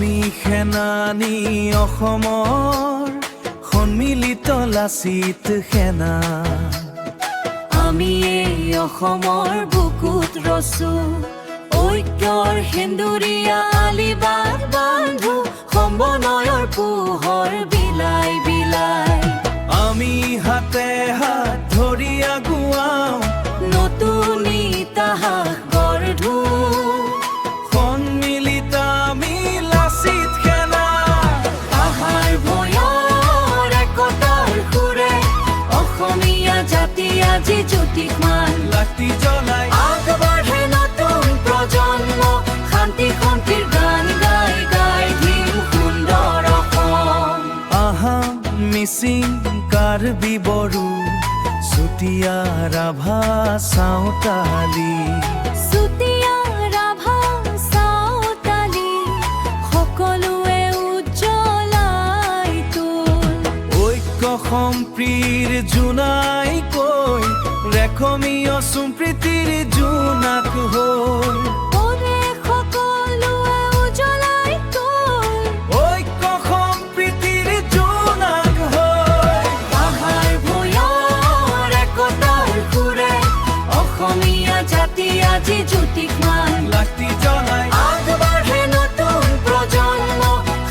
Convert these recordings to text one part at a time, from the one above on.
আমি সেনানী অসমৰ সন্মিলিত লাচিত সেনা। আমি এই অসমৰ বুকুত ৰচো ঐক্যৰ সেন্দুৰীয়া আলিবাট বান্ধো সমন্বয়ৰ পোহৰ বিলাই বিলাই। আমি হাতে হাত ধৰি আগুৱাও নতুন ইতিহাস গঢ়ো সন্মিলিত আমি লাচিত সেনা। আহাৰ ভয়ৰ একতাৰ সুৰে অসমীয়া জাতি আজি জ্যোতিষমান লাঠি জ্বলাই আগবাঢ়ে নতুন প্ৰজন্ম শান্তি শান্তিৰ গান গাই গাই দিম সুন্দৰ অসম। আহাম মিচিং কাৰ্বি বড়ো চুতীয়া ৰাভা চাওতালী চুতীয়া ৰাভা চাওতালী সকলোৱে উজ্জ্বলাই তোল। ঐক্য সম্প্ৰীৰ জোনাই কৈ ৰেখমীয় সম্প্ৰীতিৰ জোনাক হৈ ওৰে সকলোৱে উজ্জ্বলাই তোল। ঐক্য সম্প্ৰীতিৰ জোনাক হৈ আহাৰ ভয়ৰ একতাৰ সুৰে অসমীয়া জাতি আজি জ্যোতিষমান লাঠি জ্বলাই আগবাঢ়ে নতুন প্ৰজন্ম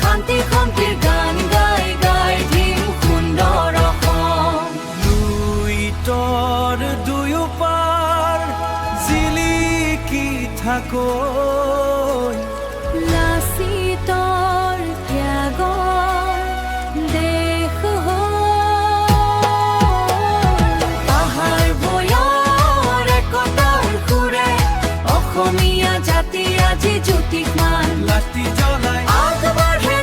শান্তি শান্তিৰ গান গাই গাই দিম সুন্দৰ অসম। লুইতৰ দুয়ো পাৰ জিলিকি থাকৈ লাচিতৰ ত্যাগৰ দেশ হ'ল। আহাৰ ভয়ৰ একতাৰ সুৰে অসমীয়া জাতি আজি জ্যোতিষমান লাঠি জ্বলাই আগবাঢ়ে